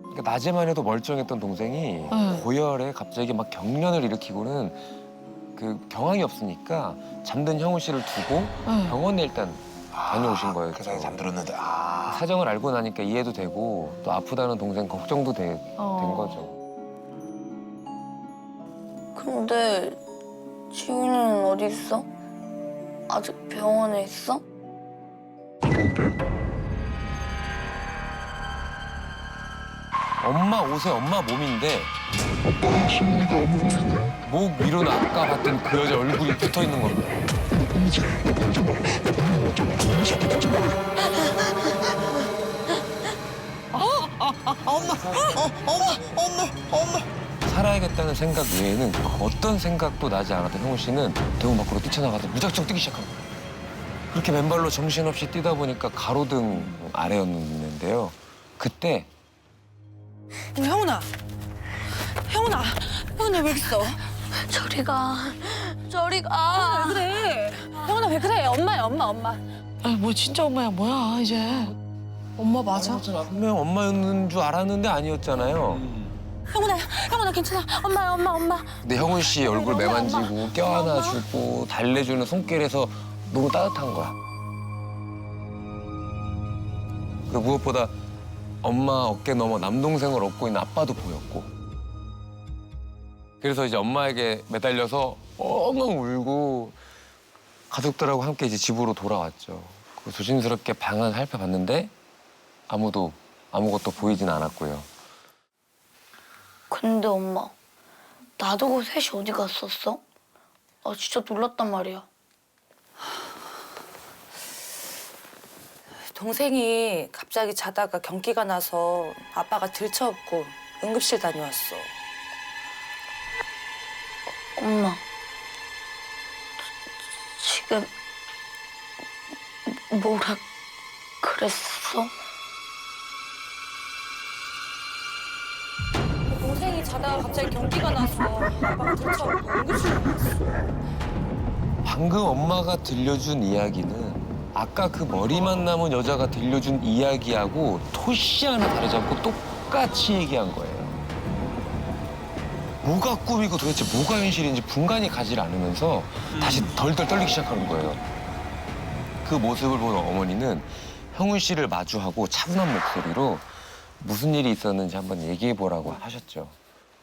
그러니까 낮에만 해도 멀쩡했던 동생이 고열에 갑자기 막 경련을 일으키고는 그 경황이 없으니까 잠든 형우 씨를 두고 병원에 일단 다녀오신 거예요. 그 사이에 잠들었는데. 사정을 알고 나니까 이해도 되고 또 아프다는 동생 걱정도 된 거죠. 근데 지훈이는 어디 있어? 아직 병원에 있어? 엄마 옷에 엄마 몸인데 목 위로는 아까 봤던 그 여자 얼굴이 붙어 있는 겁니다. 살아야겠다는 생각 외에는 어떤 생각도 나지 않았던 형훈 씨는 대문 밖으로 뛰쳐나가서 무작정 뛰기 시작한 거예요. 그렇게 맨발로 정신없이 뛰다 보니까 가로등 아래였는데요. 그때 형훈아, 형훈아 왜 있어? 저리 가. 왜 그래? 형훈아 왜 그래? 엄마야 엄마. 뭐 진짜 엄마야 뭐야 이제. 엄마 맞아? 분명 엄마였는 줄 알았는데 아니었잖아요. 형훈아 괜찮아. 엄마. 근데 형훈 씨 얼굴 매만지고 껴안아주고 달래주는 손길에서 너무 따뜻한 거야. 그리고 무엇보다 엄마 어깨 너머 남동생을 업고 있는 아빠도 보였고. 그래서 이제 엄마에게 매달려서 엉엉 울고 가족들하고 함께 이제 집으로 돌아왔죠. 조심스럽게 방을 살펴봤는데 아무것도 보이진 않았고요. 근데 엄마, 놔두고 셋이 어디 갔었어? 아, 진짜 놀랐단 말이야. 동생이 갑자기 자다가 경기가 나서 아빠가 들쳐업고 응급실 다녀왔어. 엄마, 지금 뭐라 그랬어? 동생이 자다가 갑자기 경기가 나서 아빠가 들쳐업고 응급실 다녀왔어. 방금 엄마가 들려준 이야기는 아까 그 머리만 남은 여자가 들려준 이야기하고 토시 하나 다르지 않고 똑같이 얘기한 거예요. 뭐가 꿈이고 도대체 뭐가 현실인지 분간이 가지 않으면서 다시 덜덜 떨리기 시작하는 거예요. 그 모습을 본 어머니는 형훈 씨를 마주하고 차분한 목소리로 무슨 일이 있었는지 한번 얘기해보라고 하셨죠.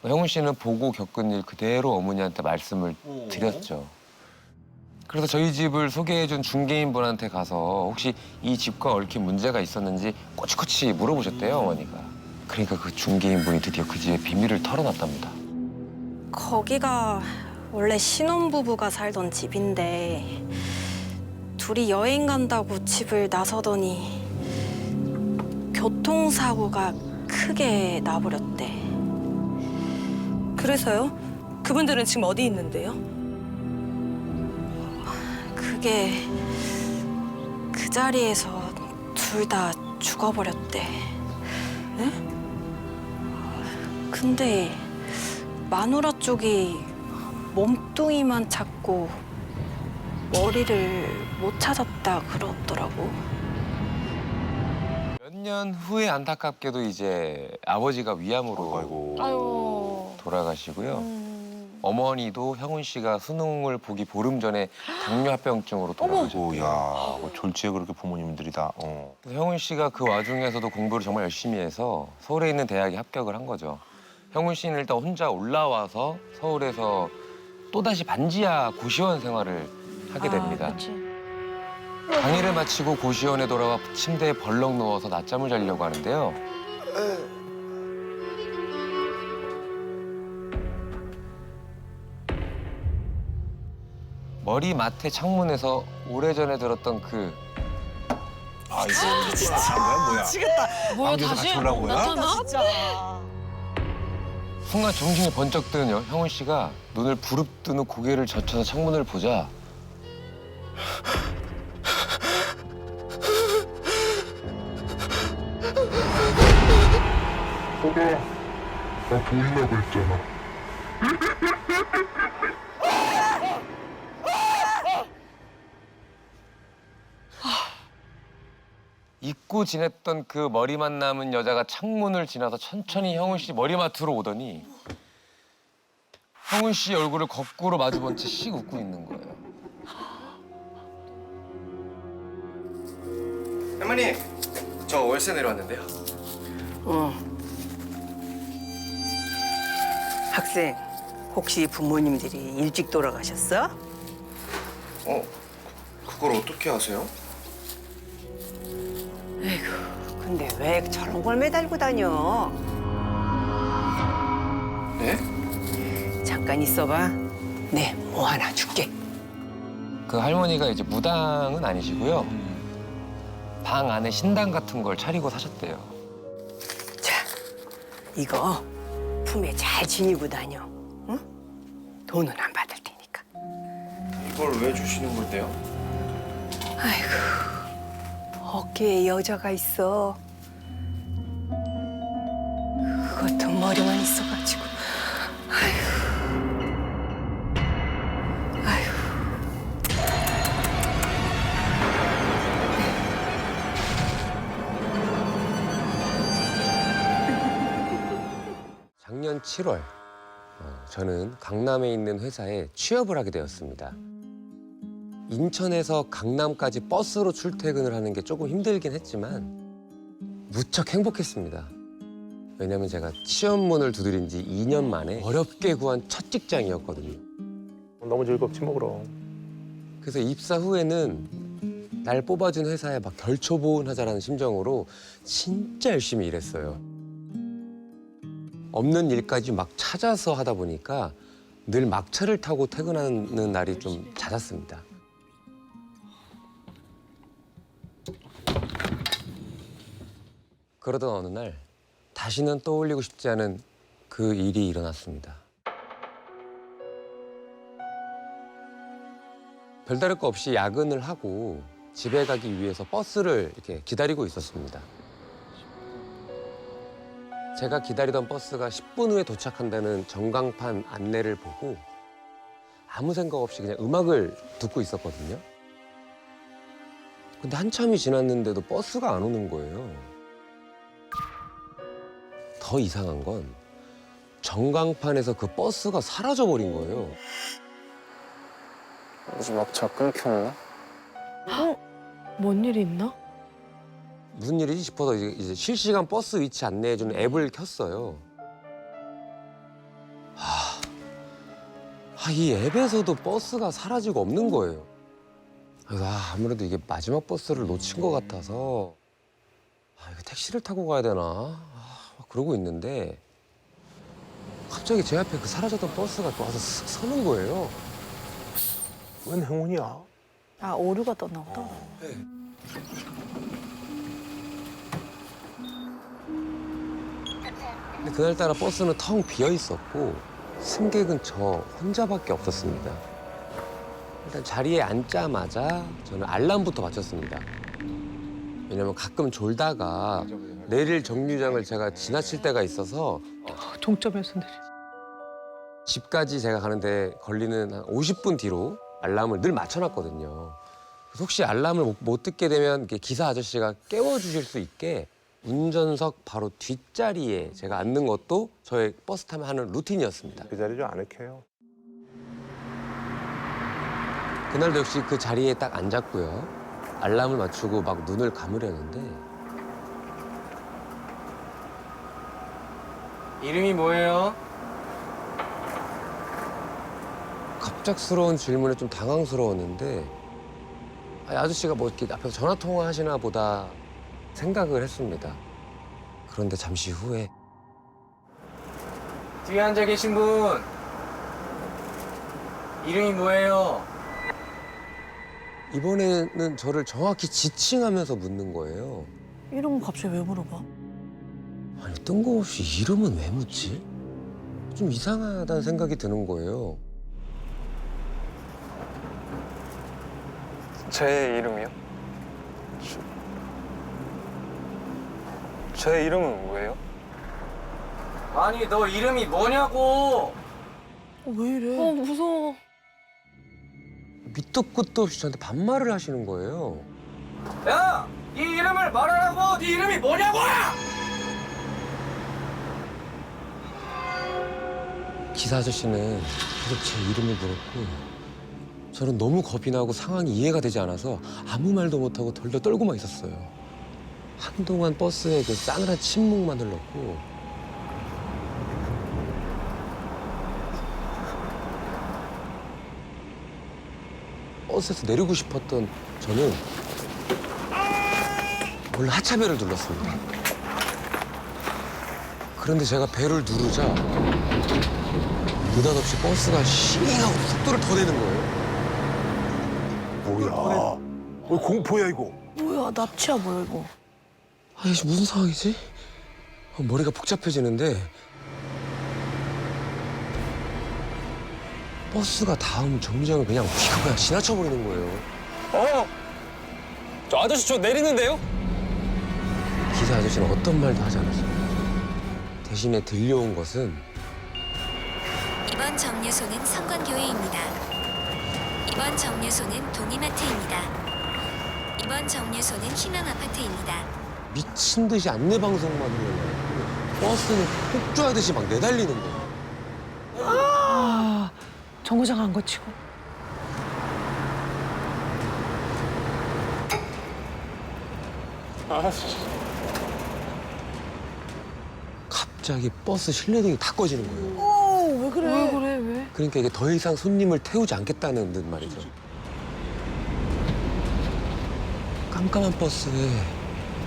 형훈 씨는 보고 겪은 일 그대로 어머니한테 말씀을 드렸죠. 그래서 저희 집을 소개해준 중개인분한테 가서 혹시 이 집과 얽힌 문제가 있었는지 꼬치꼬치 물어보셨대요, 어머니가. 그러니까 그 중개인분이 드디어 그 집의 비밀을 털어놨답니다. 거기가 원래 신혼부부가 살던 집인데 둘이 여행 간다고 집을 나서더니 교통사고가 크게 나버렸대. 그래서요? 그분들은 지금 어디 있는데요? 그게 그 자리에서 둘 다 죽어버렸대. 네? 근데 마누라 쪽이 몸뚱이만 찾고 머리를 못 찾았다 그러더라고. 몇 년 후에 안타깝게도 이제 아버지가 위암으로 아유. 돌아가시고요. 어머니도 형훈 씨가 수능을 보기 보름 전에 당뇨합병증으로 돌아가셨대요. 오야, 졸지에 그렇게 부모님들이 다. 그래서 형훈 씨가 그 와중에서도 공부를 정말 열심히 해서 서울에 있는 대학에 합격을 한 거죠. 형훈 씨는 일단 혼자 올라와서 서울에서 또다시 반지하 고시원 생활을 하게 됩니다. 강의를 마치고 고시원에 돌아와 침대에 벌렁 누워서 낮잠을 자려고 하는데요. 머리맡의 창문에서 오래전에 들었던 그 아, 이거 뭐야? 뭐야 다시 올라온 거야? 순간 정신이 번쩍 든 형훈 씨가 눈을 부릅뜨는 고개를 젖혀서 창문을 보자 나 보이려고 했잖아. 잊고 지냈던 그 머리만 남은 여자가 창문을 지나서 천천히 형훈 씨 머리맡으로 오더니 형훈 씨 얼굴을 거꾸로 마주본 채 씩 웃고 있는 거예요. 할머니, 저 월세 내려왔는데요. 학생 혹시 부모님들이 일찍 돌아가셨어? 그걸 어떻게 아세요? 근데 왜 저런 걸 매달고 다녀? 네? 잠깐 있어봐. 네, 뭐 하나 줄게. 그 할머니가 이제 무당은 아니시고요. 방 안에 신당 같은 걸 차리고 사셨대요. 자, 이거 품에 잘 지니고 다녀. 응? 돈은 안 받을 테니까. 이걸 왜 주시는 건데요? 어깨에 여자가 있어. 그것도 머리만 있어가지고. 작년 7월 저는 강남에 있는 회사에 취업을 하게 되었습니다. 인천에서 강남까지 버스로 출퇴근을 하는 게 조금 힘들긴 했지만 무척 행복했습니다. 왜냐면 제가 취업문을 두드린 지 2년 만에 어렵게 구한 첫 직장이었거든요. 너무 즐겁지 뭐 그럼. 그래서 입사 후에는 날 뽑아준 회사에 막 결초보은하자라는 심정으로 진짜 열심히 일했어요. 없는 일까지 막 찾아서 하다 보니까 늘 막차를 타고 퇴근하는 날이 좀 잦았습니다. 그러던 어느 날 다시는 떠올리고 싶지 않은 그 일이 일어났습니다. 별다를 거 없이 야근을 하고 집에 가기 위해서 버스를 이렇게 기다리고 있었습니다. 제가 기다리던 버스가 10분 후에 도착한다는 전광판 안내를 보고 아무 생각 없이 그냥 음악을 듣고 있었거든요. 근데 한참이 지났는데도 버스가 안 오는 거예요. 더 이상한 건 전광판에서 그 버스가 사라져버린 거예요. 무슨 막차 끊겼나? 뭔 일이 있나? 무슨 일이지 싶어서 이제 실시간 버스 위치 안내해주는 앱을 켰어요. 이 앱에서도 버스가 사라지고 없는 거예요. 그래서 아무래도 이게 마지막 버스를 놓친 것 같아서 이거 택시를 타고 가야 되나? 그러고 있는데 갑자기 제 앞에 그 사라졌던 버스가 또 와서 쓱 서는 거예요. 웬 행운이야? 아, 오류가 떴나 보다. 근데 그날따라 버스는 텅 비어 있었고 승객은 저 혼자밖에 없었습니다. 일단 자리에 앉자마자 저는 알람부터 맞췄습니다. 왜냐면 가끔 졸다가 내릴 정류장을 제가 지나칠 때가 있어서 동점에서 내려. 집까지 제가 가는데 걸리는 한 50분 뒤로 알람을 늘 맞춰놨거든요. 그래서 혹시 알람을 못 듣게 되면 이렇게 기사 아저씨가 깨워주실 수 있게 운전석 바로 뒷자리에 제가 앉는 것도 저의 버스 타면 하는 루틴이었습니다. 그 자리 좀 아늑해요. 그날도 역시 그 자리에 딱 앉았고요. 알람을 맞추고 막 눈을 감으려는데 이름이 뭐예요? 갑작스러운 질문에 좀 당황스러웠는데 아저씨가 뭐 이렇게 앞에서 전화 통화하시나 보다 생각을 했습니다. 그런데 잠시 후에 뒤에 앉아 계신 분 이름이 뭐예요? 이번에는 저를 정확히 지칭하면서 묻는 거예요. 이런 거 갑자기 왜 물어봐? 아니 뜬금없이 이름은 왜 묻지? 좀 이상하다는 생각이 드는 거예요. 제 이름이요? 제 이름은 뭐예요? 아니 너 이름이 뭐냐고! 왜 이래? 무서워. 밑도 끝도 없이 저한테 반말을 하시는 거예요. 야! 네 이름을 말하라고! 네 이름이 뭐냐고! 기사 아저씨는 계속 제 이름을 물었고 저는 너무 겁이 나고 상황이 이해가 되지 않아서 아무 말도 못하고 덜덜 떨고만 있었어요. 한동안 버스에 그 싸늘한 침묵만 흘렀고 버스에서 내리고 싶었던 저는 몰래 하차벨을 눌렀습니다. 그런데 제가 벨을 누르자 느닷없이 버스가 싱하고 속도를 더 내는 거예요. 뭐야? 공포야 이거. 뭐야, 납치야 뭐야 이거? 이게 무슨 상황이지? 머리가 복잡해지는데 버스가 다음 정류장을 그냥 지나쳐버리는 거예요. 저 아저씨 저 내리는데요? 기사 아저씨는 어떤 말도 하지 않았어요. 대신에 들려온 것은 이번 정류소는 성관교회입니다. 이번 정류소는 동이마트입니다. 이번 정류소는 희망아파트입니다. 미친 듯이 안내 방송만 흘러나요. 버스는 폭주하듯이 막 내달리는 거예요. 정거장 안 거치고. 갑자기 버스 실내등이 다 꺼지는 거예요. 왜 그래? 왜? 그러니까 이게 더 이상 손님을 태우지 않겠다는 듯 말이죠. 깜깜한 버스에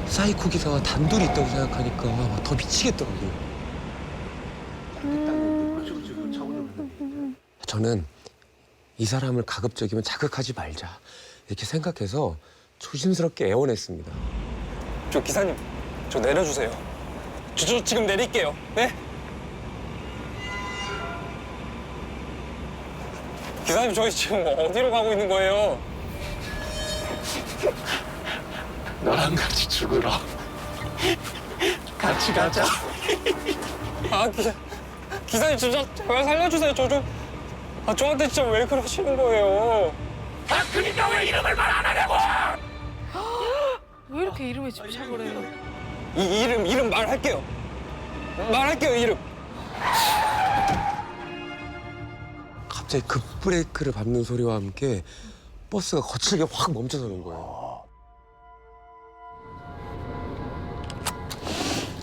사이코 기사가 단둘이 있다고 생각하니까 막 더 미치겠더라고요. 저는 이 사람을 가급적이면 자극하지 말자 이렇게 생각해서 조심스럽게 애원했습니다. 저 기사님, 저 내려주세요. 저 지금 내릴게요. 네? 기사님, 저희 지금 어디로 가고 있는 거예요? 나랑 같이 죽으라. 같이 가자. 아, 기사님 진짜 제발 살려주세요. 저 좀. 저한테 진짜 왜 그러시는 거예요? 그러니까 왜 이름을 말 안 하냐고! 왜 이렇게 이름에 집착을 해요? 이름 말할게요. 말할게요, 이름. 갑자기 급브레이크를 밟는 소리와 함께 버스가 거칠게 확 멈춰서는 거예요.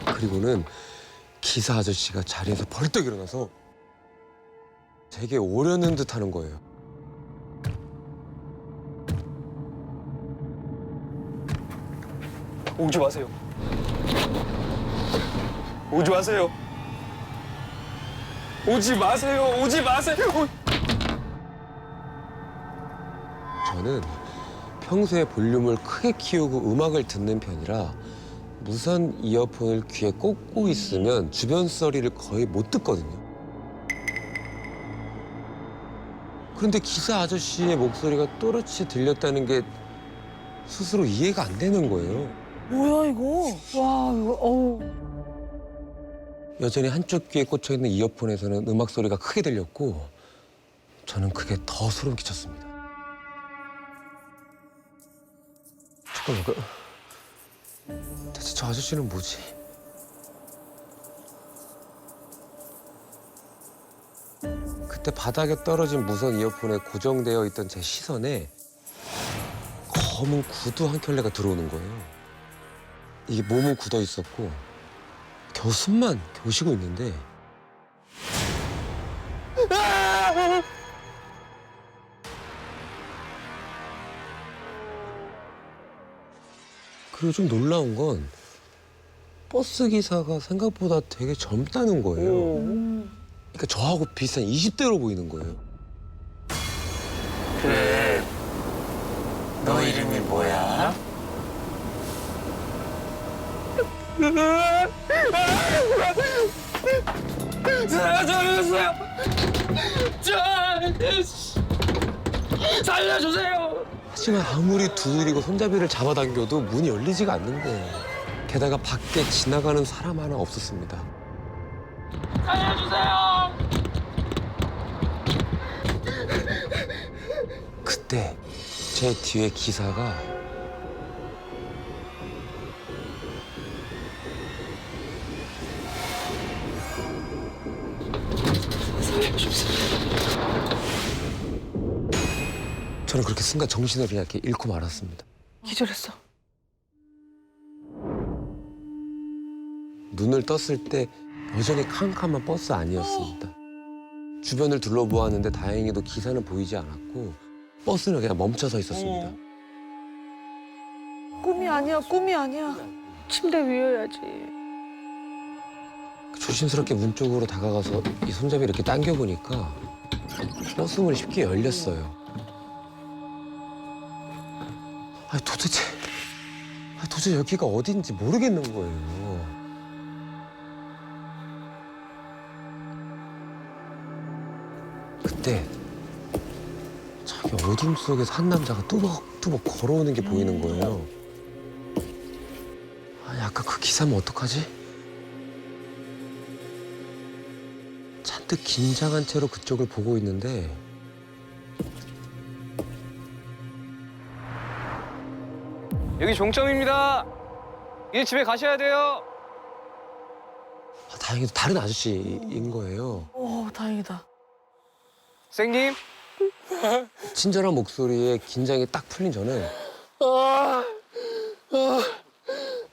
그리고는 기사 아저씨가 자리에서 벌떡 일어나서 제게 오려는 듯 하는 거예요. 오지 마세요. 오지 마세요. 오지 마세요. 오지 마세요. 저는 평소에 볼륨을 크게 키우고 음악을 듣는 편이라 무선 이어폰을 귀에 꽂고 있으면 주변 소리를 거의 못 듣거든요. 그런데 기사 아저씨의 목소리가 또렷이 들렸다는 게 스스로 이해가 안 되는 거예요. 뭐야 이거? 와 이거 어우. 여전히 한쪽 귀에 꽂혀 있는 이어폰에서는 음악 소리가 크게 들렸고 저는 그게 더 소름 끼쳤습니다. 잠깐만, 대체 저 아저씨는 뭐지? 그때 바닥에 떨어진 무선 이어폰에 고정되어 있던 제 시선에 검은 구두 한 켤레가 들어오는 거예요. 이게 몸은 굳어 있었고 겨우 숨만 겨우 쉬고 있는데 그리고 좀 놀라운 건 버스 기사가 생각보다 되게 젊다는 거예요. 그러니까 저하고 비슷한 20대로 보이는 거예요. 그래. 너 이름이 뭐야? 살려주세요. 살려주세요. 하지만 아무리 두드리고 손잡이를 잡아당겨도 문이 열리지가 않는 거예요. 게다가 밖에 지나가는 사람 하나 없었습니다. 살려주세요. 그때 제 뒤에 기사가 저는 그렇게 순간 정신을 그냥 이렇게 잃고 말았습니다. 기절했어. 눈을 떴을 때 여전히 캄캄한 버스 안이었습니다. 주변을 둘러보았는데 다행히도 기사는 보이지 않았고 버스는 그냥 멈춰서 있었습니다. 꿈이 아니야, 꿈이 아니야. 침대 위여야지. 조심스럽게 문 쪽으로 다가가서 이 손잡이를 이렇게 당겨보니까 버스 문이 쉽게 열렸어요. 도대체 여기가 어딘지 모르겠는 거예요. 그때 저기 어둠 속에서 한 남자가 뚜벅뚜벅 걸어오는 게 보이는 거예요. 아니 아까 그 기사면 어떡하지? 잔뜩 긴장한 채로 그쪽을 보고 있는데 여기 종점입니다. 이제 집에 가셔야 돼요. 다행히도 다른 아저씨인 거예요. 오, 다행이다. 선생님. 친절한 목소리에 긴장이 딱 풀린 저는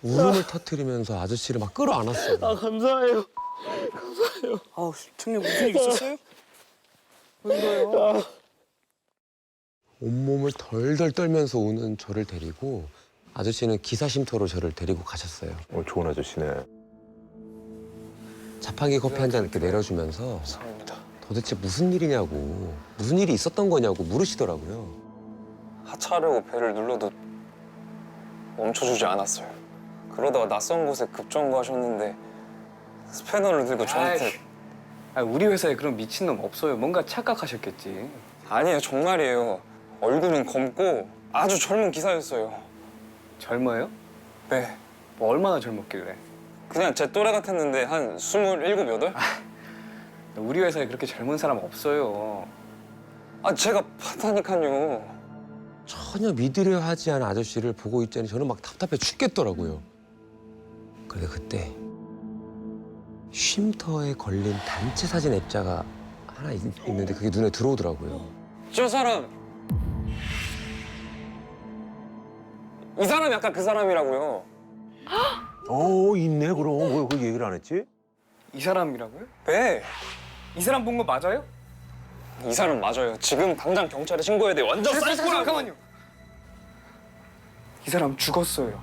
울음을 터뜨리면서 아저씨를 막 끌어안았어요. 감사해요. 감사해요. 아우, 청년 무슨 일 있었어요? 왜 그래요? 온몸을 덜덜 떨면서 우는 저를 데리고 아저씨는 기사 쉼터로 저를 데리고 가셨어요. 좋은 아저씨네. 자판기 커피 한 잔 이렇게 내려주면서 감사합니다. 도대체 무슨 일이냐고, 무슨 일이 있었던 거냐고 물으시더라고요. 하차하려고 배를 눌러도 멈춰주지 않았어요. 그러다가 낯선 곳에 급정거하셨는데 스패너를 들고 저한테... 우리 회사에 그런 미친놈 없어요. 뭔가 착각하셨겠지. 아니에요, 정말이에요. 얼굴은 검고 아주 젊은 기사였어요. 젊어요? 네. 뭐 얼마나 젊었길래? 그냥 제 또래 같았는데 한 27, 8? 우리 회사에 그렇게 젊은 사람 없어요. 제가 봤다니까요. 전혀 믿으려 하지 않은 아저씨를 보고 있자니 저는 막 답답해 죽겠더라고요. 근데 그때 쉼터에 걸린 단체 사진 앱자가 하나 있는데 그게 눈에 들어오더라고요. 저 사람! 이 사람이 아까 그 사람이라고요. 있네 그럼. 왜 그 얘기를 안 했지? 이 사람이라고요? 네. 이 사람 본 거 맞아요? 이 사람 맞아요. 지금 당장 경찰에 신고해야 돼요. 완전 사이코라고. 잠깐만요. 이 사람 죽었어요.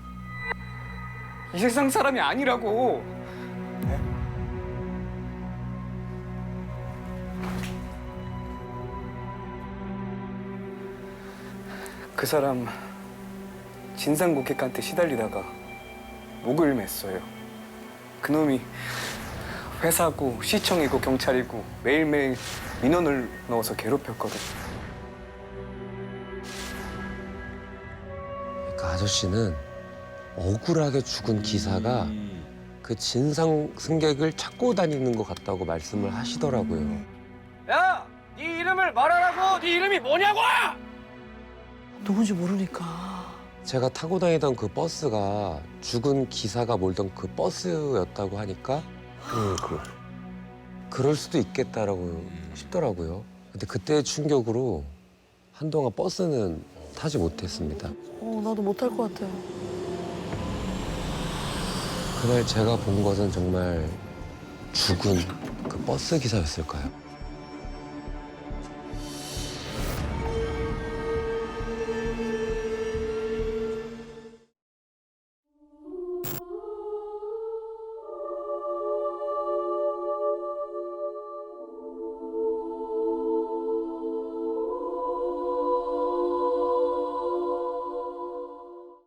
이 세상 사람이 아니라고. 네? 그 사람 진상 고객한테 시달리다가 목을 맸어요. 그놈이 회사고 시청이고 경찰이고 매일매일 민원을 넣어서 괴롭혔거든. 그 아저씨는 억울하게 죽은 기사가 그 진상 승객을 찾고 다니는 것 같다고 말씀을 하시더라고요. 야! 네 이름을 말하라고! 네 이름이 뭐냐고! 누군지 모르니까. 제가 타고 다니던 그 버스가 죽은 기사가 몰던 그 버스였다고 하니까 그럴 수도 있겠다라고 싶더라고요. 근데 그때의 충격으로 한동안 버스는 타지 못했습니다. 나도 못할 것 같아요. 그날 제가 본 것은 정말 죽은 그 버스 기사였을까요?